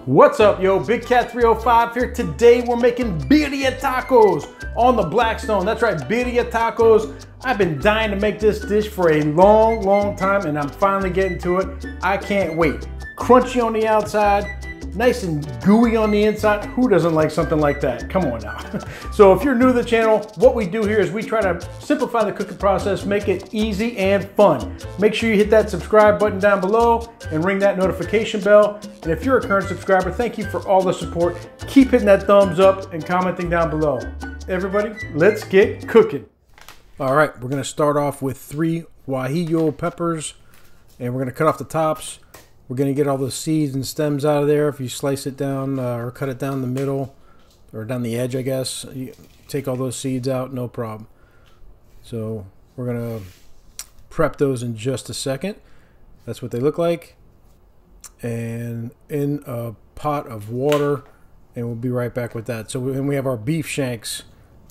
What's up, yo? Big Cat 305 here. Today we're making Birria Tacos on the Blackstone. That's right, Birria Tacos. I've been dying to make this dish for a long time, and I'm finally getting to it. I can't wait. Crunchy on the outside, nice and gooey on the inside. Who doesn't like something like that? Come on now. So if you're new to the channel, what we do here is we try to simplify the cooking process, make it easy and fun. Make sure you hit that subscribe button down below and ring that notification bell. And if you're a current subscriber, thank you for all the support. Keep hitting that thumbs up and commenting down below. Everybody, let's get cooking. All right, we're gonna start off with 3 guajillo peppers, and we're gonna cut off the tops. We're gonna get all the seeds and stems out of there. If you slice it down or cut it down the middle, or down the edge, I guess, you take all those seeds out, no problem. So we're gonna prep those in just a second. That's what they look like. And in a pot of water, and we'll be right back with that. So and we have our beef shanks,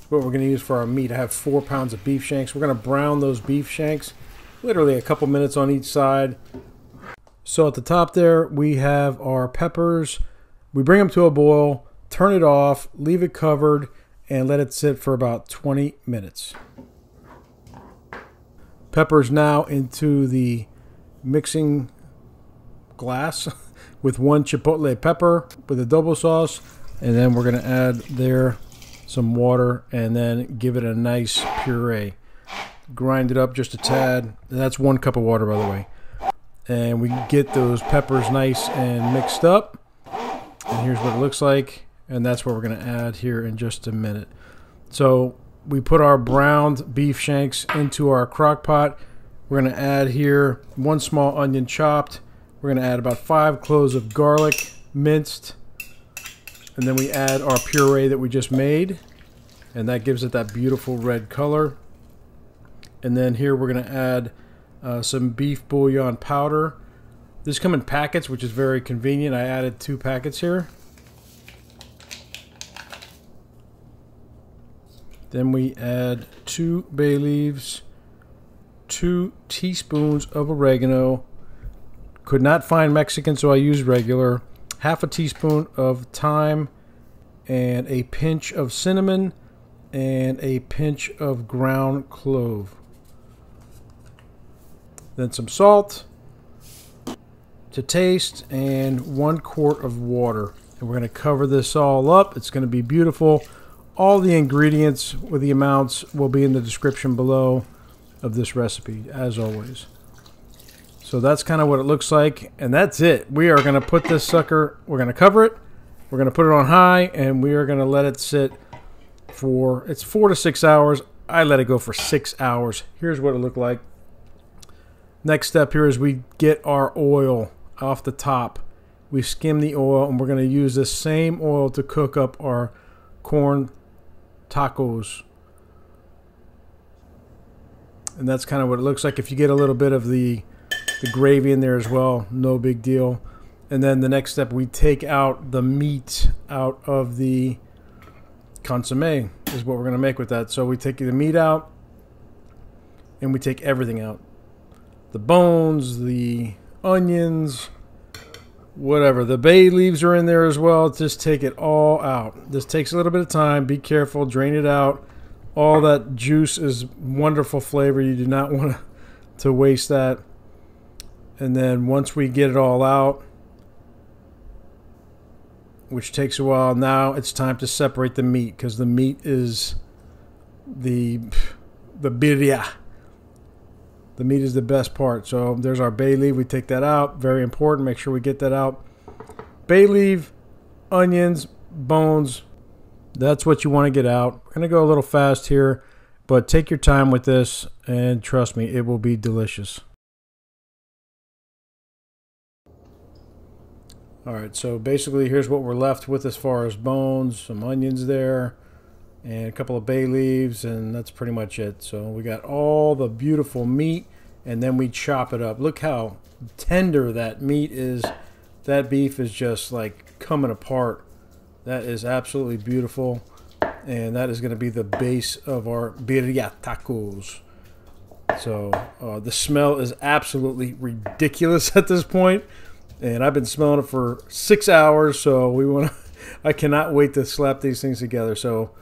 what we're gonna use for our meat. I have 4 pounds of beef shanks. We're gonna brown those beef shanks, literally a couple minutes on each side. So at the top there, we have our peppers. We bring them to a boil, turn it off, leave it covered, and let it sit for about 20 minutes. Peppers now into the mixing glass with 1 chipotle pepper with adobo sauce, and then we're going to add there some water and then give it a nice puree. Grind it up just a tad. That's 1 cup of water, by the way. And we get those peppers nice and mixed up. And here's what it looks like. And that's what we're going to add here in just a minute. So we put our browned beef shanks into our crock pot. We're going to add here 1 small onion chopped. We're going to add about 5 cloves of garlic minced. And then we add our puree that we just made. And that gives it that beautiful red color. And then here we're going to add some beef bouillon powder. These come in packets, which is very convenient. I added 2 packets here. Then we add 2 bay leaves, 2 teaspoons of oregano. Could not find Mexican, so I used regular. Half a teaspoon of thyme, and a pinch of cinnamon, and a pinch of ground clove. Then some salt to taste, and 1 quart of water. And we're going to cover this all up. It's going to be beautiful. All the ingredients with the amounts will be in the description below of this recipe, as always. So that's kind of what it looks like, and that's it. We are going to put this sucker, we're going to cover it, we're going to put it on high, and we are going to let it sit for, it's 4 to 6 hours. I let it go for 6 hours. Here's what it looked like. Next step here is we get our oil off the top. We skim the oil, and we're going to use this same oil to cook up our corn tacos. And that's kind of what it looks like. If you get a little bit of the gravy in there as well, no big deal. And then the next step, we take out the meat out of the consome is what we're going to make with that. So we take the meat out, and we take everything out. The bones, the onions, whatever. The bay leaves are in there as well. Just take it all out. This takes a little bit of time. Be careful. Drain it out. All that juice is wonderful flavor. You do not want to waste that. And then once we get it all out, which takes a while, now it's time to separate the meat, because the meat is the birria. The meat is the best part. So there's our bay leaf. We take that out. Very important. Make sure we get that out. Bay leaf, onions, bones. That's what you want to get out. We're going to go a little fast here, but take your time with this, and trust me, it will be delicious. All right, so basically here's what we're left with as far as bones, some onions there, and a couple of bay leaves, and that's pretty much it. So we got all the beautiful meat, and then we chop it up. Look how tender that meat is. That beef is just like coming apart. That is absolutely beautiful, and that is going to be the base of our birria tacos. So the smell is absolutely ridiculous at this point. And I've been smelling it for 6 hours, so I cannot wait to slap these things together. So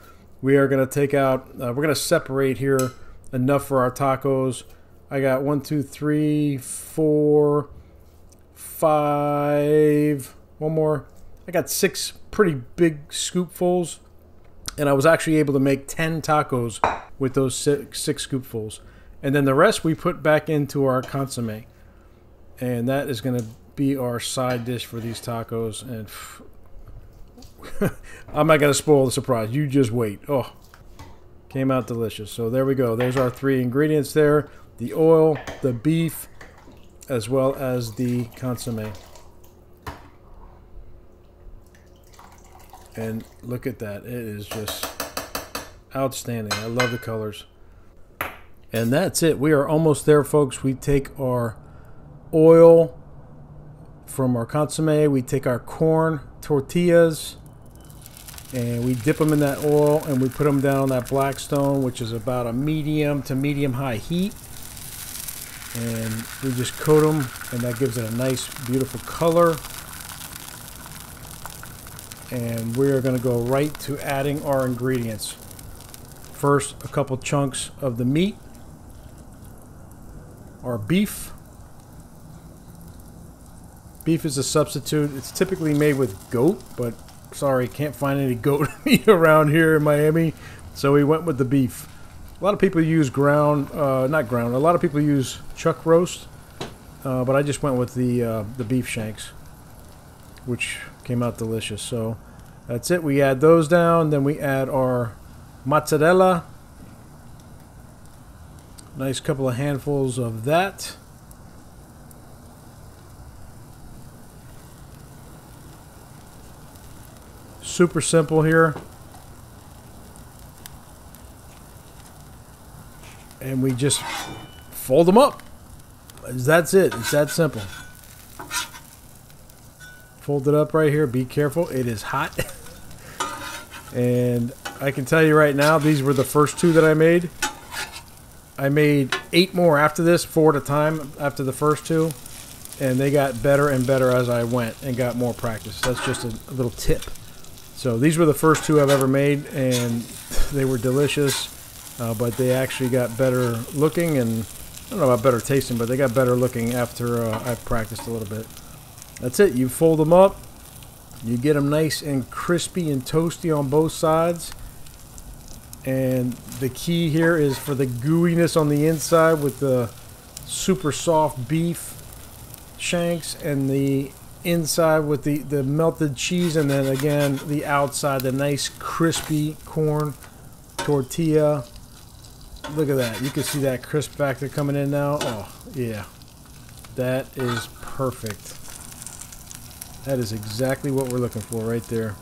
we are going to take out, we're going to separate here enough for our tacos. I got 1, 2, 3, 4, 5, one more. I got 6 pretty big scoopfuls, and I was actually able to make 10 tacos with those six scoopfuls. And then the rest we put back into our consomme. And that is going to be our side dish for these tacos. And I'm not going to spoil the surprise. You just wait. Oh, came out delicious. So there we go. There's our 3 ingredients there. The oil, the beef, as well as the consomme. And look at that. It is just outstanding. I love the colors. And that's it. We are almost there, folks. We take our oil from our consomme. We take our corn tortillas and we dip them in that oil and we put them down on that Blackstone, which is about a medium to medium high heat. And we just coat them, and that gives it a nice, beautiful color. And we are going to go right to adding our ingredients. First, a couple chunks of the meat, our beef. Beef is a substitute. It's typically made with goat, but sorry, can't find any goat meat around here in Miami, so we went with the beef. A lot of people use not ground. A lot of people use chuck roast, but I just went with the beef shanks, which came out delicious. So that's it. We add those down, then we add our mozzarella. Nice couple of handfuls of that. Super simple here. And we just fold them up. That's it. It's that simple. Fold it up right here. Be careful. It is hot. And I can tell you right now, these were the first 2 that I made. I made 8 more after this, 4 at a time after the first 2. And they got better and better as I went and got more practice. That's just a little tip. So these were the first 2 I've ever made, and they were delicious, but they actually got better looking, and I don't know about better tasting, but they got better looking after I practiced a little bit. That's it. You fold them up. You get them nice and crispy and toasty on both sides. And the key here is for the gooiness on the inside with the super soft beef shanks, and the inside with the melted cheese, and then again the outside, the nice crispy corn tortilla. Look at that. You can see that crisp factor coming in now. Oh yeah, that is perfect. That is exactly what we're looking for right there.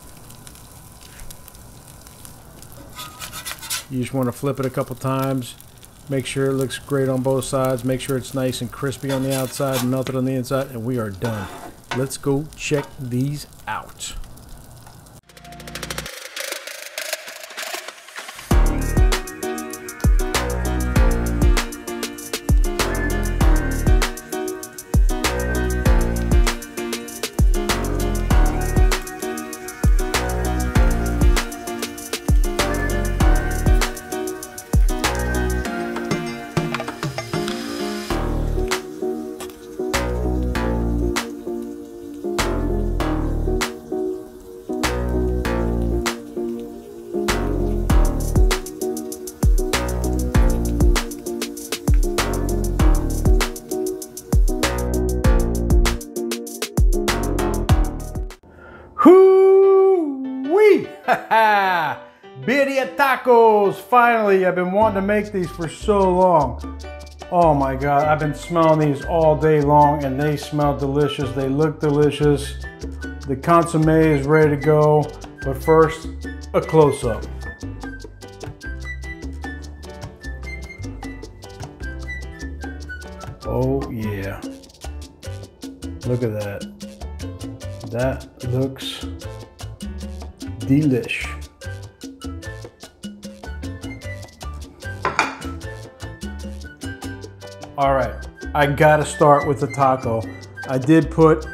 You just want to flip it a couple times, make sure it looks great on both sides, make sure it's nice and crispy on the outside and melted on the inside, and we are done. Let's go check these out. Hoo-wee! Birria Tacos! Finally, I've been wanting to make these for so long. Oh my God, I've been smelling these all day long, and they smell delicious. They look delicious. The consomme is ready to go, but first, a close-up. Oh yeah. Look at that. That looks delish. All right, I gotta start with the taco. I did put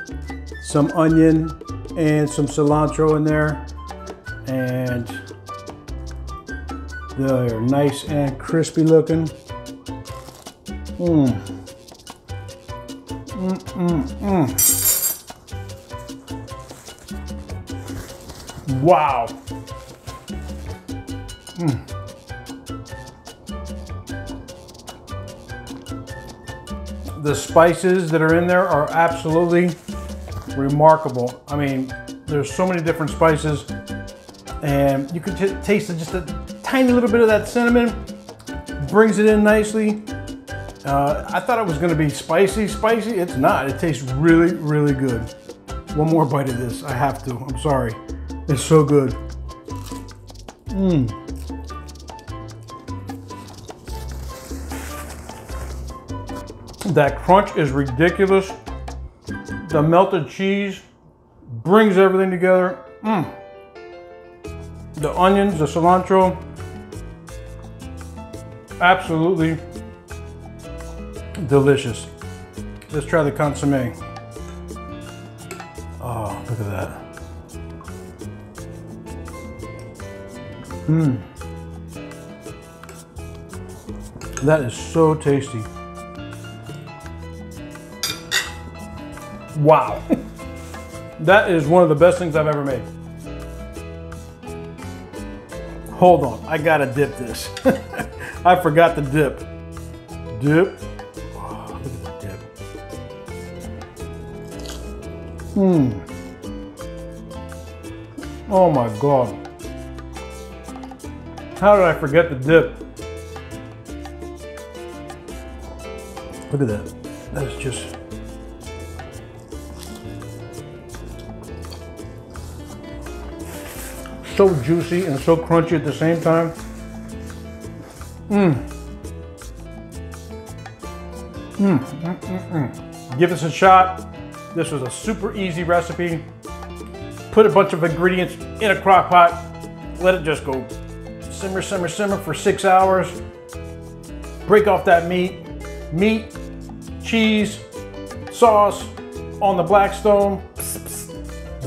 some onion and some cilantro in there. And they're nice and crispy looking. Wow. The spices that are in there are absolutely remarkable. I mean, there's so many different spices, and you can taste just a tiny little bit of that cinnamon. Brings it in nicely. I thought it was going to be spicy. It's not. It tastes really, really good. One more bite of this. I have to. I'm sorry. It's so good. That crunch is ridiculous. The melted cheese brings everything together. The onions, the cilantro, absolutely delicious. Let's try the consomme. Oh, look at that. That is so tasty. Wow. That is one of the best things I've ever made. Hold on, I gotta dip this. I forgot to dip. Dip. Oh, look at that dip. Oh my God. How did I forget the dip? Look at that. That is just... so juicy and so crunchy at the same time. Give this a shot. This was a super easy recipe. Put a bunch of ingredients in a crock pot. Let it just go simmer, simmer, simmer for 6 hours. Break off that meat, cheese, sauce on the Blackstone.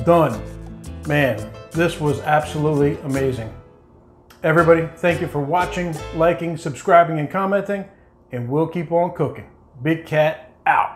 Done. Man, this was absolutely amazing. Everybody, thank you for watching, liking, subscribing, and commenting, and we'll keep on cooking. Big Cat out.